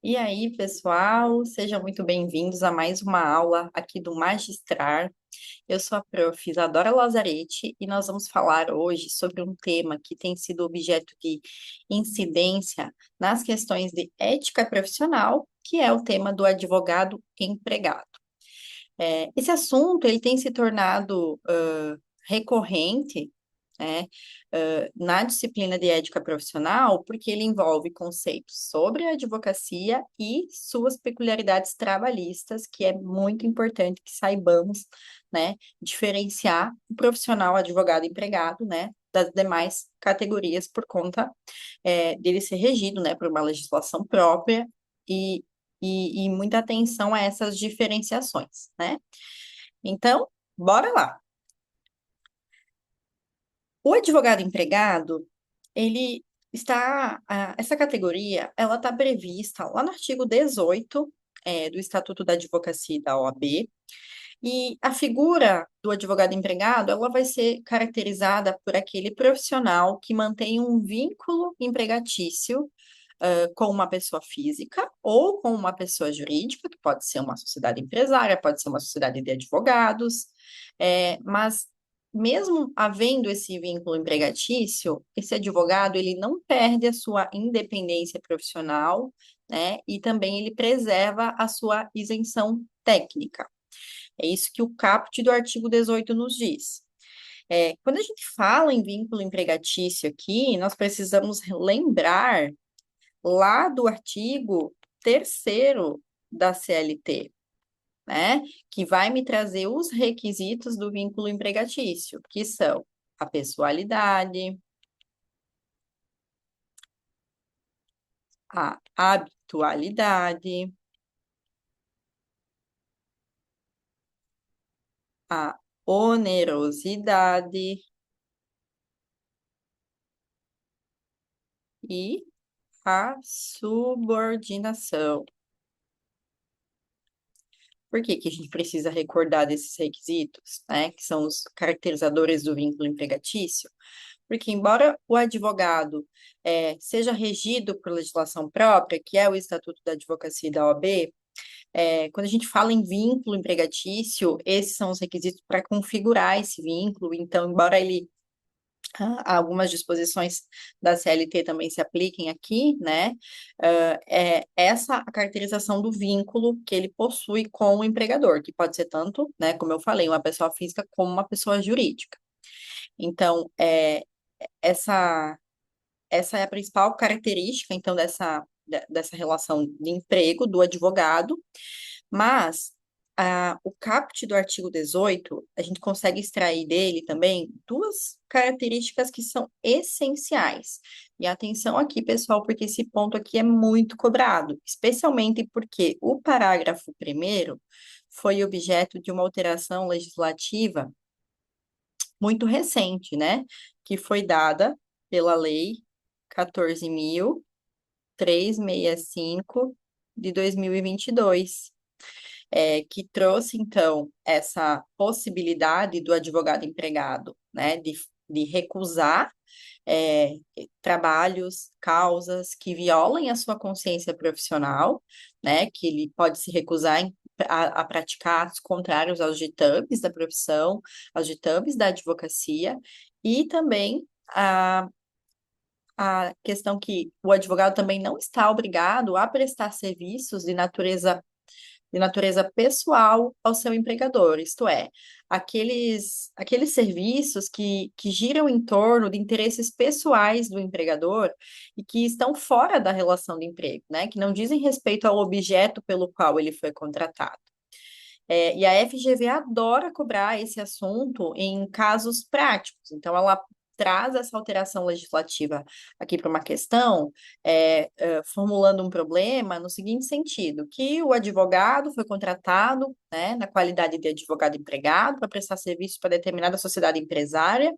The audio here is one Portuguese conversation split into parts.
E aí, pessoal, sejam muito bem-vindos a mais uma aula aqui do Magistrar. Eu sou a prof. Isadora Lazzaretti e nós vamos falar hoje sobre um tema que tem sido objeto de incidência nas questões de ética profissional, que é o tema do advogado empregado. Esse assunto ele tem se tornado recorrente, né, na disciplina de ética profissional, porque ele envolve conceitos sobre a advocacia e suas peculiaridades trabalhistas, que é muito importante que saibamos, né, diferenciar o profissional advogado empregado, né, das demais categorias por conta dele ser regido, né, por uma legislação própria e, e muita atenção a essas diferenciações, né? Então, bora lá. O advogado empregado, ele essa categoria, ela está prevista lá no artigo 18, do Estatuto da Advocacia e da OAB, e a figura do advogado empregado, ela vai ser caracterizada por aquele profissional que mantém um vínculo empregatício, com uma pessoa física ou com uma pessoa jurídica, que pode ser uma sociedade empresária, pode ser uma sociedade de advogados, mas mesmo havendo esse vínculo empregatício, esse advogado ele não perde a sua independência profissional, né? E também ele preserva a sua isenção técnica. É isso que o caput do artigo 18 nos diz. Quando a gente fala em vínculo empregatício aqui, nós precisamos lembrar lá do artigo 3º da CLT, né? Que vai me trazer os requisitos do vínculo empregatício, que são a pessoalidade, a habitualidade, a onerosidade e a subordinação. Por que que a gente precisa recordar desses requisitos, né? Que são os caracterizadores do vínculo empregatício? Porque, embora o advogado seja regido por legislação própria, que é o Estatuto da Advocacia e da OAB, quando a gente fala em vínculo empregatício, esses são os requisitos para configurar esse vínculo. Então, embora algumas disposições da CLT também se apliquem aqui, né? É essa a caracterização do vínculo que ele possui com o empregador, que pode ser tanto, né, como eu falei, uma pessoa física como uma pessoa jurídica. Então, essa, essa é a principal característica, então, dessa relação de emprego do advogado, mas o caput do artigo 18, a gente consegue extrair dele também duas características que são essenciais. E atenção aqui, pessoal, porque esse ponto aqui é muito cobrado, especialmente porque o parágrafo primeiro foi objeto de uma alteração legislativa muito recente, né? Que foi dada pela Lei 14.365 de 2022, que trouxe, então, essa possibilidade do advogado empregado, né, de recusar é, trabalhos, causas que violem a sua consciência profissional, né, que ele pode se recusar a praticar atos contrários aos ditames da profissão, aos ditames da advocacia, e também a questão que o advogado também não está obrigado a prestar serviços de natureza pessoal ao seu empregador, isto é, aqueles serviços que giram em torno de interesses pessoais do empregador e que estão fora da relação de emprego, né? Que não dizem respeito ao objeto pelo qual ele foi contratado. E a FGV adora cobrar esse assunto em casos práticos. Então, ela traz essa alteração legislativa aqui para uma questão, formulando um problema no seguinte sentido, que o advogado foi contratado, né, na qualidade de advogado empregado para prestar serviço para determinada sociedade empresária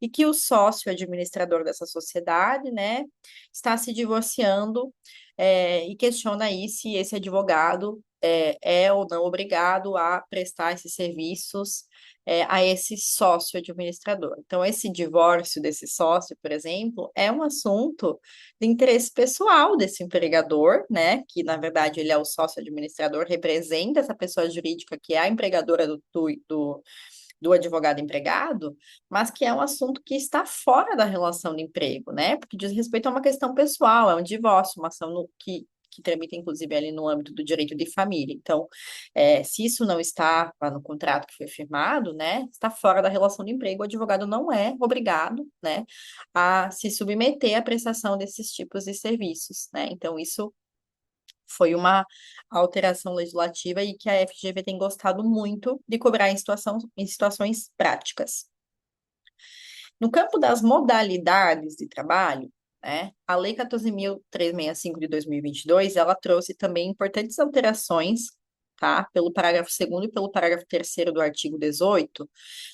e que o sócio administrador dessa sociedade, né, está se divorciando, e questiona aí se esse advogado é ou não obrigado a prestar esses serviços a esse sócio administrador. Então, esse divórcio desse sócio, por exemplo, é um assunto de interesse pessoal desse empregador, né? Que, na verdade, ele é o sócio administrador, representa essa pessoa jurídica que é a empregadora do advogado empregado, mas que é um assunto que está fora da relação de emprego, né? Porque diz respeito a uma questão pessoal, é um divórcio, uma ação que tramita, inclusive, ali no âmbito do direito de família. Então, se isso não está no contrato que foi firmado, né, está fora da relação de emprego, o advogado não é obrigado, né, a se submeter à prestação desses tipos de serviços, né? Então, isso foi uma alteração legislativa e que a FGV tem gostado muito de cobrar em situações práticas. No campo das modalidades de trabalho, né, a Lei 14.365 de 2022, ela trouxe também importantes alterações, tá, pelo parágrafo 2º e pelo parágrafo 3º do artigo 18 do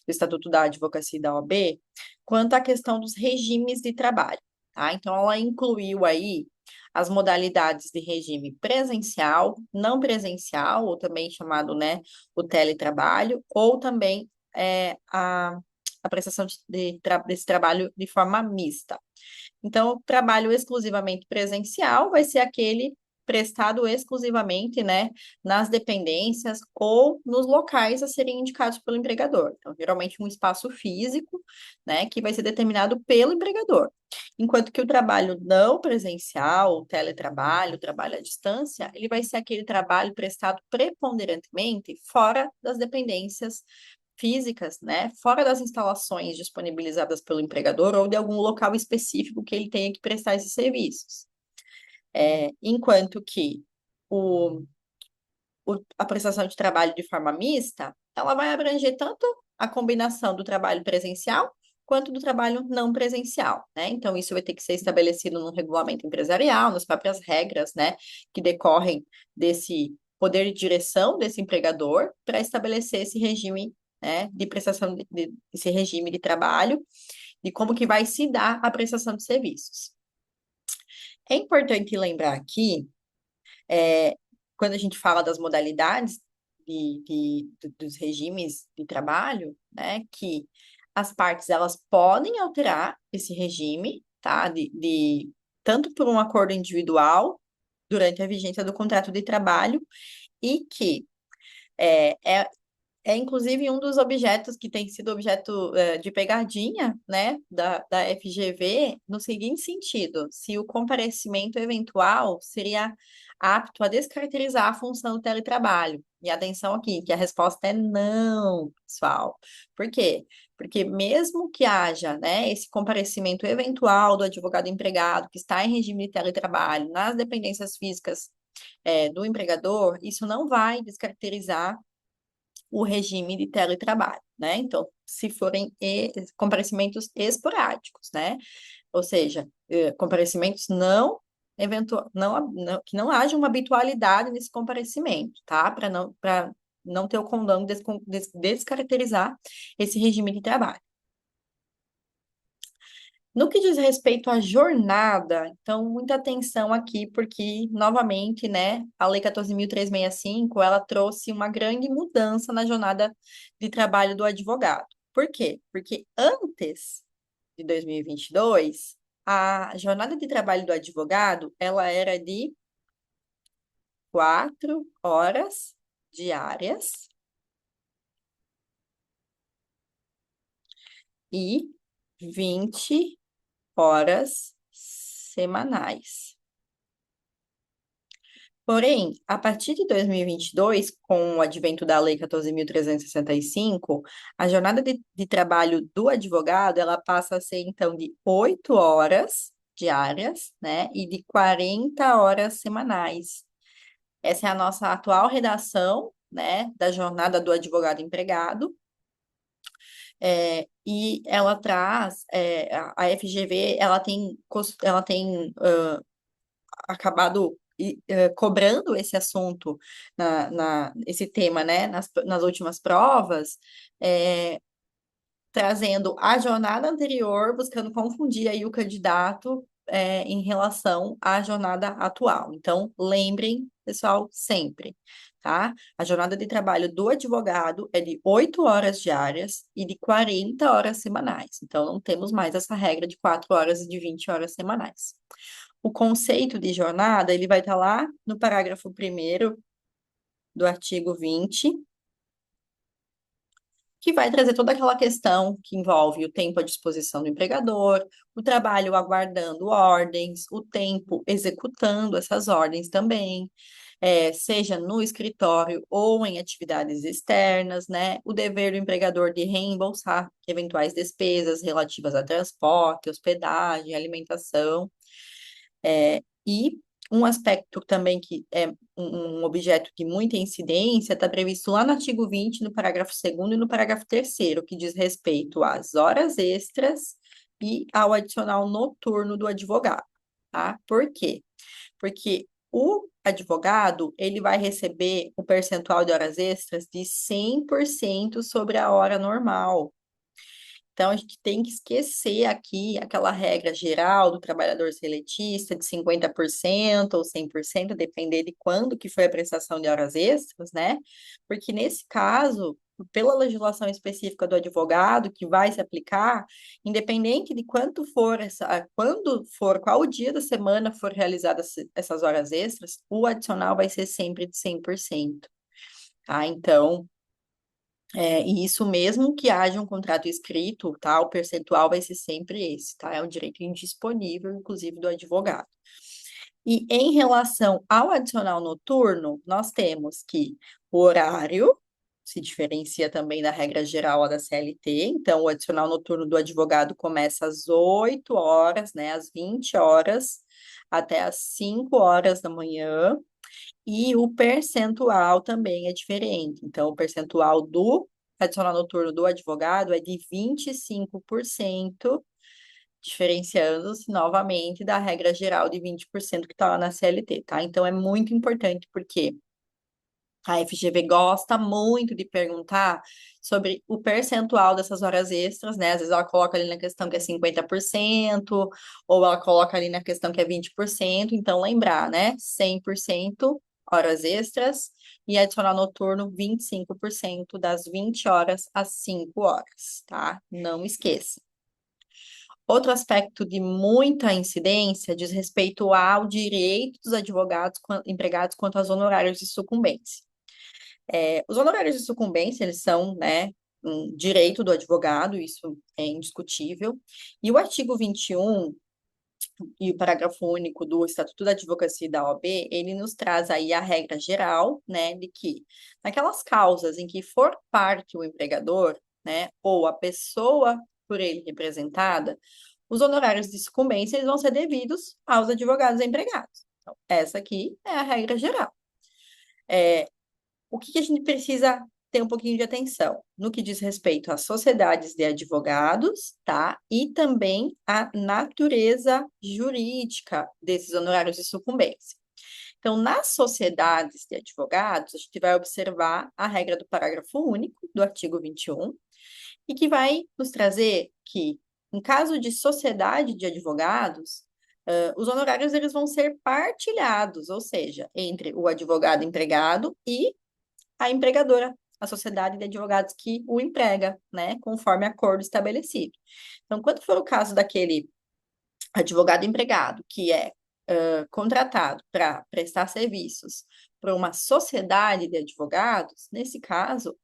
Estatuto da Advocacia e da OAB, quanto à questão dos regimes de trabalho, tá? Então, ela incluiu aí as modalidades de regime presencial, não presencial, ou também chamado, né, o teletrabalho, ou também a prestação desse trabalho de forma mista. Então, o trabalho exclusivamente presencial vai ser aquele prestado exclusivamente, né, nas dependências ou nos locais a serem indicados pelo empregador. Então, geralmente um espaço físico, né, que vai ser determinado pelo empregador. Enquanto que o trabalho não presencial, o teletrabalho, o trabalho à distância, ele vai ser aquele trabalho prestado preponderantemente fora das dependências físicas, né, fora das instalações disponibilizadas pelo empregador ou de algum local específico que ele tenha que prestar esses serviços. Enquanto que o, a prestação de trabalho de forma mista, ela vai abranger tanto a combinação do trabalho presencial quanto do trabalho não presencial, né? Então, isso vai ter que ser estabelecido no regulamento empresarial, nas próprias regras, né, que decorrem desse poder de direção desse empregador para estabelecer esse regime, né, de prestação esse regime de trabalho e como que vai se dar a prestação de serviços. É importante lembrar aqui, é, quando a gente fala das modalidades dos regimes de trabalho, né, que as partes elas podem alterar esse regime, tá, tanto por um acordo individual durante a vigência do contrato de trabalho e que é, é, é inclusive um dos objetos que tem sido objeto de pegadinha, né, da FGV, no seguinte sentido: se o comparecimento eventual seria apto a descaracterizar a função do teletrabalho. E atenção aqui, que a resposta é não, pessoal. Por quê? Porque mesmo que haja, né, esse comparecimento eventual do advogado empregado que está em regime de teletrabalho nas dependências físicas do empregador, isso não vai descaracterizar o regime de teletrabalho, né? Então, se forem comparecimentos esporádicos, né? Ou seja, comparecimentos que não haja uma habitualidade nesse comparecimento, tá? Para não ter o condão de descaracterizar esse regime de trabalho. No que diz respeito à jornada, então, muita atenção aqui, porque, novamente, né, a Lei 14.365, ela trouxe uma grande mudança na jornada de trabalho do advogado. Por quê? Porque antes de 2022, a jornada de trabalho do advogado, ela era de 4 horas diárias e 20 horas semanais. Porém, a partir de 2022, com o advento da Lei 14.365, a jornada de trabalho do advogado, ela passa a ser, então, de 8 horas diárias, né, e de 40 horas semanais. Essa é a nossa atual redação, né, da jornada do advogado empregado, e ela traz, a FGV, ela tem acabado cobrando esse assunto, esse tema, né, nas últimas provas, trazendo a jornada anterior, buscando confundir aí o candidato em relação à jornada atual. Então, lembrem, pessoal, sempre, tá? A jornada de trabalho do advogado é de 8 horas diárias e de 40 horas semanais. Então, não temos mais essa regra de 4 horas e de 20 horas semanais. O conceito de jornada, ele vai estar lá no parágrafo 1º do artigo 20, que vai trazer toda aquela questão que envolve o tempo à disposição do empregador, o trabalho aguardando ordens, o tempo executando essas ordens também, seja no escritório ou em atividades externas, né? O dever do empregador de reembolsar eventuais despesas relativas a transporte, hospedagem, alimentação. E um aspecto também que é um objeto de muita incidência está previsto lá no artigo 20, no parágrafo 2º e no parágrafo 3º, que diz respeito às horas extras e ao adicional noturno do advogado, tá? Por quê? Porque o advogado, ele vai receber o percentual de horas extras de 100% sobre a hora normal. Então, a gente tem que esquecer aqui aquela regra geral do trabalhador seletista de 50% ou 100%, depender de quando que foi a prestação de horas extras, né? Porque nesse caso, pela legislação específica do advogado que vai se aplicar, independente de quanto for quando for, qual o dia da semana for realizadas essas horas extras, o adicional vai ser sempre de 100%, tá? Então, e isso mesmo que haja um contrato escrito, tá? O percentual vai ser sempre esse, tá? É um direito indisponível, inclusive, do advogado. E em relação ao adicional noturno, nós temos que o horário se diferencia também da regra geral da CLT, então o adicional noturno do advogado começa às 8 horas, né? Às 20 horas, até às 5 horas da manhã. E o percentual também é diferente. Então, o percentual do adicional noturno do advogado é de 25%, diferenciando-se novamente da regra geral de 20% que está lá na CLT, tá? Então, é muito importante porque a FGV gosta muito de perguntar sobre o percentual dessas horas extras, né? Às vezes ela coloca ali na questão que é 50%, ou ela coloca ali na questão que é 20%. Então, lembrar, né? 100% horas extras e adicional noturno 25% das 20 horas às 5 horas, tá? Não esqueça. Outro aspecto de muita incidência diz respeito ao direito dos advogados empregados quanto aos honorários de sucumbência. Os honorários de sucumbência, eles são, né, um direito do advogado, isso é indiscutível. E o artigo 21 e o parágrafo único do Estatuto da Advocacia e da OAB, ele nos traz aí a regra geral, né, de que naquelas causas em que for parte o empregador, né, ou a pessoa por ele representada, os honorários de sucumbência eles vão ser devidos aos advogados empregados. Então, essa aqui é a regra geral. O que a gente precisa ter um pouquinho de atenção no que diz respeito às sociedades de advogados, tá? E também a natureza jurídica desses honorários de sucumbência. Então, nas sociedades de advogados, a gente vai observar a regra do parágrafo único do artigo 21, e que vai nos trazer que, em caso de sociedade de advogados, os honorários eles vão ser partilhados, ou seja, entre o advogado empregado e a empregadora, a sociedade de advogados que o emprega, né, conforme acordo estabelecido. Então, quando for o caso daquele advogado empregado que é contratado para prestar serviços para uma sociedade de advogados, nesse caso,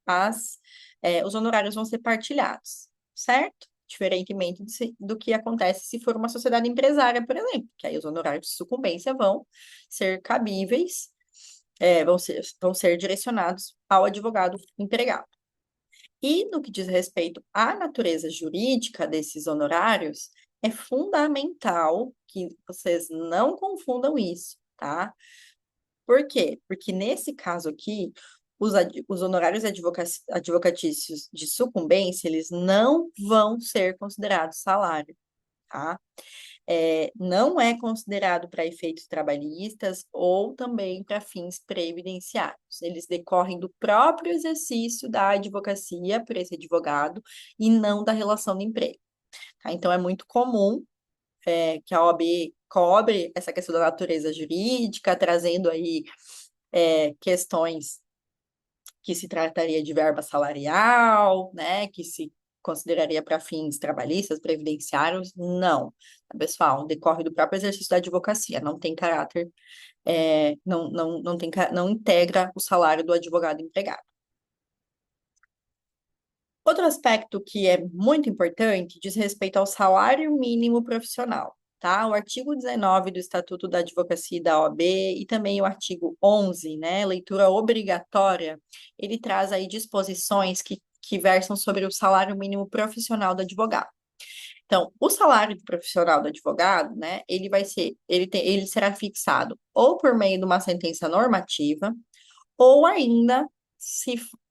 os honorários vão ser partilhados, certo? Diferentemente do que acontece se for uma sociedade empresária, por exemplo, que aí os honorários de sucumbência vão ser cabíveis, vão ser direcionados ao advogado empregado. E no que diz respeito à natureza jurídica desses honorários, é fundamental que vocês não confundam isso, tá? Por quê? Porque nesse caso aqui, os honorários advocatícios de sucumbência, eles não vão ser considerados salário, tá? Não é considerado para efeitos trabalhistas ou também para fins previdenciários. Eles decorrem do próprio exercício da advocacia por esse advogado e não da relação de emprego. Tá? Então, é muito comum que a OAB cobre essa questão da natureza jurídica, trazendo aí questões que se trataria de verba salarial, né, que se consideraria para fins trabalhistas, previdenciários, não. Pessoal, decorre do próprio exercício da advocacia, não tem caráter, não integra o salário do advogado empregado. Outro aspecto que é muito importante diz respeito ao salário mínimo profissional, tá? O artigo 19 do Estatuto da Advocacia e da OAB e também o artigo 11, né, leitura obrigatória, ele traz aí disposições que versam sobre o salário mínimo profissional do advogado. Então, o salário profissional do advogado, né, ele será fixado ou por meio de uma sentença normativa, ou ainda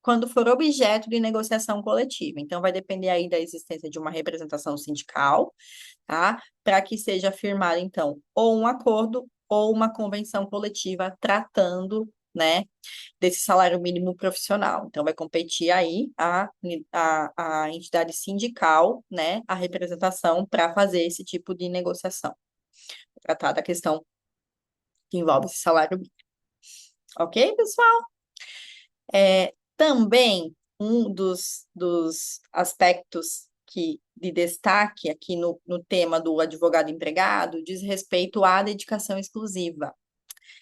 quando for objeto de negociação coletiva. Então, vai depender aí da existência de uma representação sindical, tá? Para que seja firmado, então, ou um acordo ou uma convenção coletiva tratando, né, desse salário mínimo profissional. Então, vai competir aí a entidade sindical, né, a representação para fazer esse tipo de negociação, tratar da questão que envolve esse salário mínimo. Ok, pessoal? Também um dos aspectos de destaque aqui no tema do advogado empregado diz respeito à dedicação exclusiva,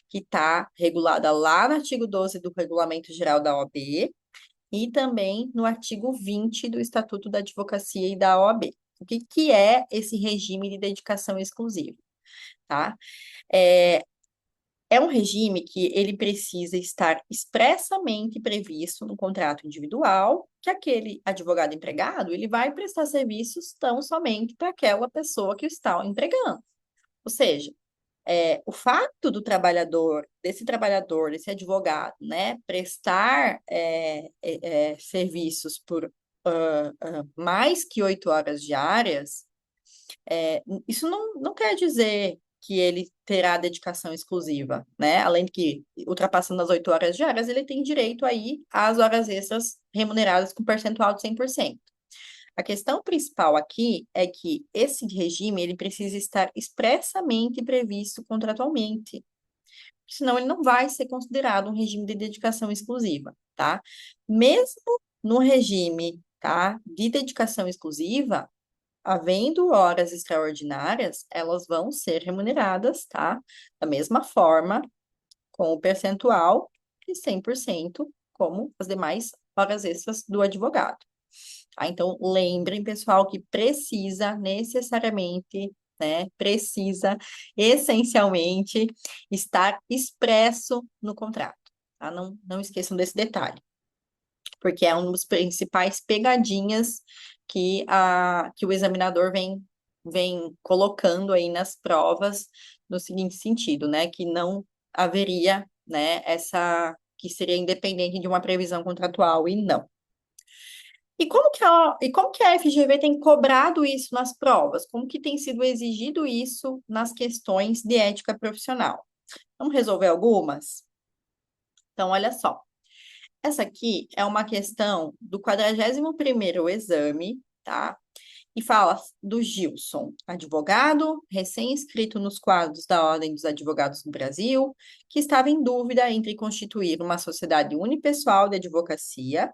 que está regulada lá no artigo 12 do Regulamento Geral da OAB e também no artigo 20 do Estatuto da Advocacia e da OAB. O que é esse regime de dedicação exclusiva, tá? É um regime que ele precisa estar expressamente previsto no contrato individual, que aquele advogado empregado, ele vai prestar serviços tão somente para aquela pessoa que o está empregando. Ou seja, o fato do desse advogado, né, prestar serviços por mais que 8 horas diárias, isso não quer dizer que ele terá dedicação exclusiva, né? Além de que, ultrapassando as 8 horas diárias, ele tem direito aí às horas extras remuneradas com percentual de 100%. A questão principal aqui é que esse regime ele precisa estar expressamente previsto contratualmente, senão ele não vai ser considerado um regime de dedicação exclusiva, tá? Mesmo no regime, tá, de dedicação exclusiva, havendo horas extraordinárias, elas vão ser remuneradas, tá? Da mesma forma, com o percentual de 100%, como as demais horas extras do advogado. Tá? Então, lembrem, pessoal, que precisa necessariamente, né? Precisa essencialmente estar expresso no contrato, tá? Não esqueçam desse detalhe, porque é um dos principais pegadinhas que o examinador vem colocando aí nas provas no seguinte sentido, né? Que não haveria, né, que seria independente de uma previsão contratual e não. E como que a FGV tem cobrado isso nas provas? Como que tem sido exigido isso nas questões de ética profissional? Vamos resolver algumas? Então, olha só. Essa aqui é uma questão do 41º exame, tá? E fala do Gilson, advogado, recém-inscrito nos quadros da Ordem dos Advogados do Brasil, que estava em dúvida entre constituir uma sociedade unipessoal de advocacia,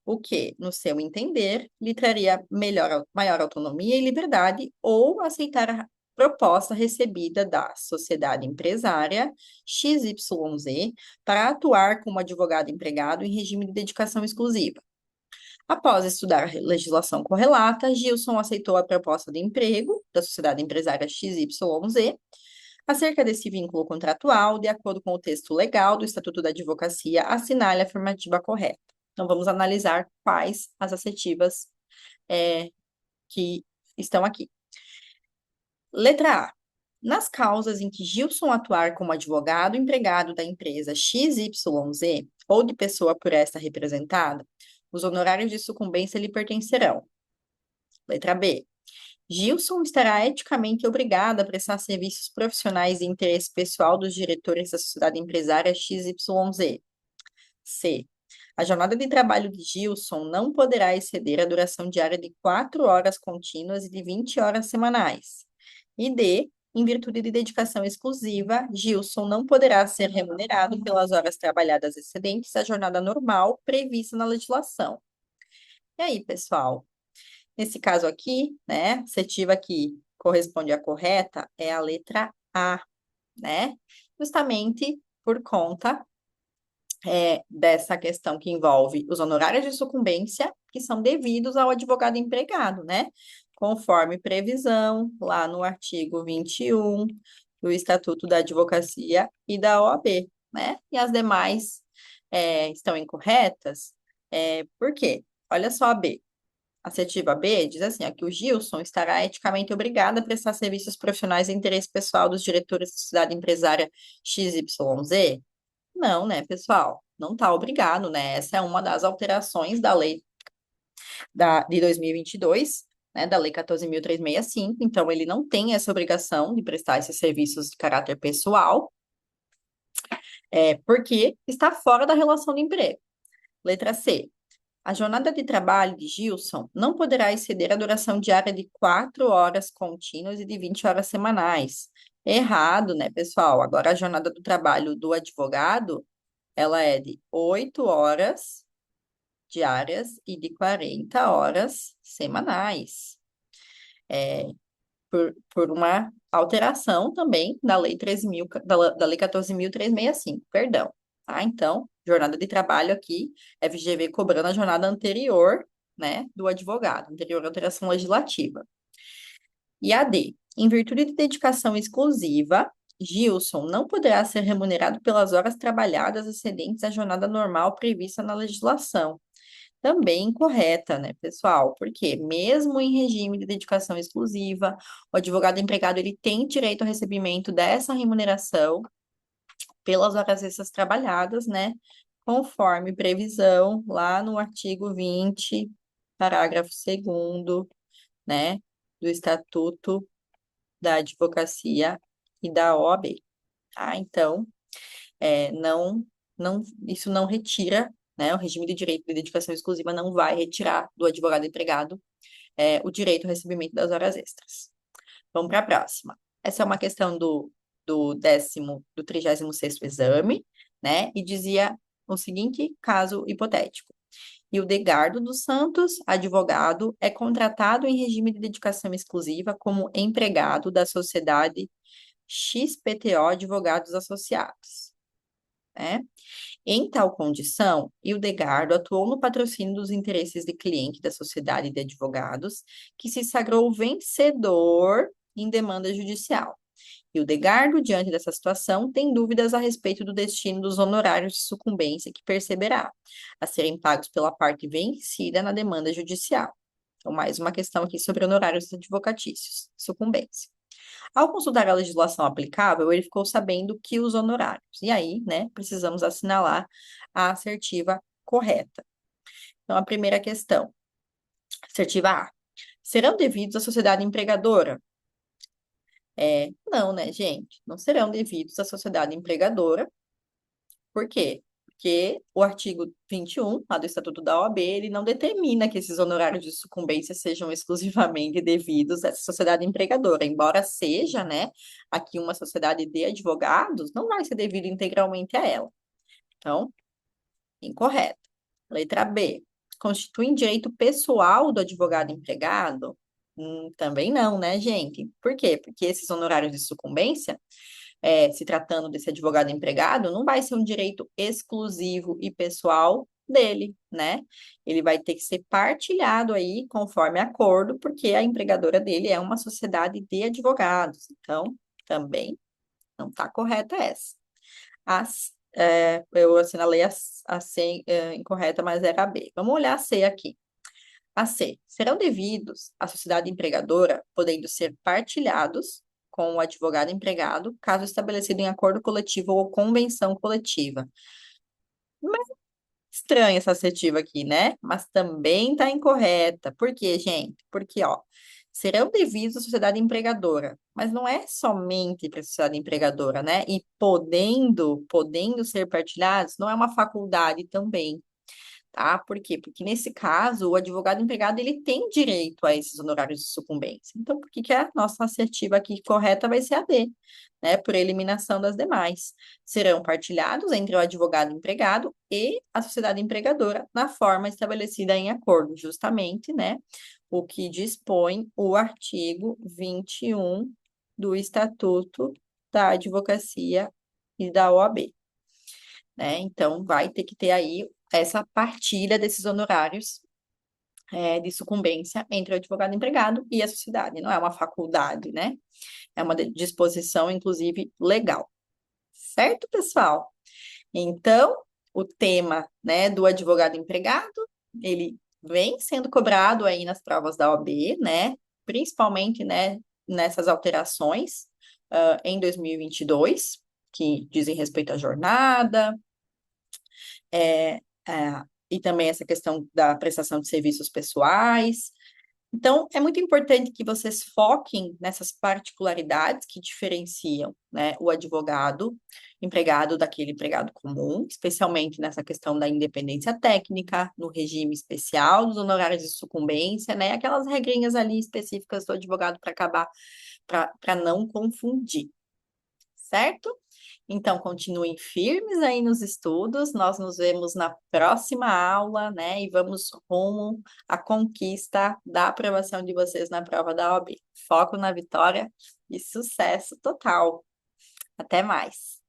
o que, no seu entender, lhe traria maior autonomia e liberdade, ou aceitar a proposta recebida da sociedade empresária XYZ para atuar como advogado empregado em regime de dedicação exclusiva. Após estudar a legislação correlata, Gilson aceitou a proposta de emprego da sociedade empresária XYZ acerca desse vínculo contratual, de acordo com o texto legal do Estatuto da Advocacia, assinale a afirmativa correta. Então, vamos analisar quais as assertivas que estão aqui. Letra A. Nas causas em que Gilson atuar como advogado empregado da empresa XYZ ou de pessoa por esta representada, os honorários de sucumbência lhe pertencerão. Letra B. Gilson estará eticamente obrigado a prestar serviços profissionais de interesse pessoal dos diretores da sociedade empresária XYZ. C. A jornada de trabalho de Gilson não poderá exceder a duração diária de 4 horas contínuas e de 20 horas semanais. E D, em virtude de dedicação exclusiva, Gilson não poderá ser remunerado pelas horas trabalhadas excedentes à jornada normal prevista na legislação. E aí, pessoal? Nesse caso aqui, né, a assertiva que corresponde à correta é a letra A, né? Justamente por conta dessa questão que envolve os honorários de sucumbência, que são devidos ao advogado empregado, né? Conforme previsão lá no artigo 21 do Estatuto da Advocacia e da OAB, né? E as demais estão incorretas, por quê? Olha só a B. A assertiva B diz assim, ó, que o Gilson estará eticamente obrigado a prestar serviços profissionais de interesse pessoal dos diretores da sociedade empresária XYZ. Não, né, pessoal? Não está obrigado, né? Essa é uma das alterações da lei de 2022, né, da lei 14.365. Então, ele não tem essa obrigação de prestar esses serviços de caráter pessoal, porque está fora da relação de emprego. Letra C. A jornada de trabalho de Gilson não poderá exceder a duração diária de 4 horas contínuas e de 20 horas semanais. Errado, né, pessoal? Agora, a jornada do trabalho do advogado, ela é de 8 horas diárias e de 40 horas semanais. Por uma alteração também da lei 13.000, da lei 14.365, perdão. Tá? Então, jornada de trabalho aqui, FGV cobrando a jornada anterior, né, do advogado, anterior à alteração legislativa. E a D, em virtude de dedicação exclusiva, Gilson não poderá ser remunerado pelas horas trabalhadas excedentes à jornada normal prevista na legislação. Também incorreta, né, pessoal? Porque mesmo em regime de dedicação exclusiva, o advogado empregado ele tem direito ao recebimento dessa remuneração pelas horas extras trabalhadas, né? Conforme previsão lá no artigo 20, parágrafo 2º, né, do Estatuto da Advocacia e da OAB, tá? Então, isso não retira, né, o regime de direito de dedicação exclusiva não vai retirar do advogado empregado o direito ao recebimento das horas extras. Vamos para a próxima. Essa é uma questão do 36º exame, né, e dizia o seguinte caso hipotético. Hildegardo dos Santos, advogado, é contratado em regime de dedicação exclusiva como empregado da sociedade XPTO Advogados Associados, né? Em tal condição, Hildegardo atuou no patrocínio dos interesses de cliente da sociedade de advogados, que se sagrou vencedor em demanda judicial. Hildegardo, diante dessa situação, tem dúvidas a respeito do destino dos honorários de sucumbência que perceberá, a serem pagos pela parte vencida na demanda judicial. Então, mais uma questão aqui sobre honorários advocatícios, sucumbência. Ao consultar a legislação aplicável, ele ficou sabendo que os honorários. E aí, né, precisamos assinalar a assertiva correta. Então, a primeira questão. Assertiva A. Serão devidos à sociedade empregadora? Não, né, gente? Não serão devidos à sociedade empregadora. Por quê? Porque o artigo 21, lá do Estatuto da OAB, ele não determina que esses honorários de sucumbência sejam exclusivamente devidos a essa sociedade empregadora. Embora seja, né, aqui uma sociedade de advogados, não vai ser devido integralmente a ela. Então, incorreto. Letra B. Constitui direito pessoal do advogado empregado? Também não, né, gente? Por quê? Porque esses honorários de sucumbência se tratando desse advogado empregado, não vai ser um direito exclusivo e pessoal dele, né? Ele vai ter que ser partilhado aí conforme acordo, porque a empregadora dele é uma sociedade de advogados. Então, também não está correta essa. Eu assinalei a C incorreta, mas era a B. Vamos olhar a C aqui. A C. Serão devidos à sociedade empregadora, podendo ser partilhados com o advogado empregado, caso estabelecido em acordo coletivo ou convenção coletiva. Mas estranha essa assertiva aqui, né? Mas também está incorreta. Por quê, gente? Porque, ó, serão devidos à sociedade empregadora, mas não é somente para a sociedade empregadora, né? E podendo ser partilhados, não é uma faculdade também. tá? Por quê? Porque nesse caso, o advogado empregado, ele tem direito a esses honorários de sucumbência. Então, por que que a nossa assertiva aqui correta vai ser a D, né? Por eliminação das demais. Serão partilhados entre o advogado empregado e a sociedade empregadora na forma estabelecida em acordo, justamente, né? O que dispõe o artigo 21 do Estatuto da Advocacia e da OAB, né? Então, vai ter que ter aí essa partilha desses honorários de sucumbência entre o advogado empregado e a sociedade. Não é uma faculdade, né? É uma disposição, inclusive, legal. Certo, pessoal? Então, o tema, né, do advogado empregado, ele vem sendo cobrado aí nas provas da OAB, né? Principalmente, né, nessas alterações em 2022, que dizem respeito à jornada, é, e também essa questão da prestação de serviços pessoais. Então, é muito importante que vocês foquem nessas particularidades que diferenciam, né, o advogado empregado daquele empregado comum, especialmente nessa questão da independência técnica, no regime especial dos honorários de sucumbência, né, aquelas regrinhas ali específicas do advogado para acabar, para não confundir, certo? Então, continuem firmes aí nos estudos. Nós nos vemos na próxima aula, né? E vamos rumo à conquista da aprovação de vocês na prova da OAB. Foco na vitória e sucesso total. Até mais.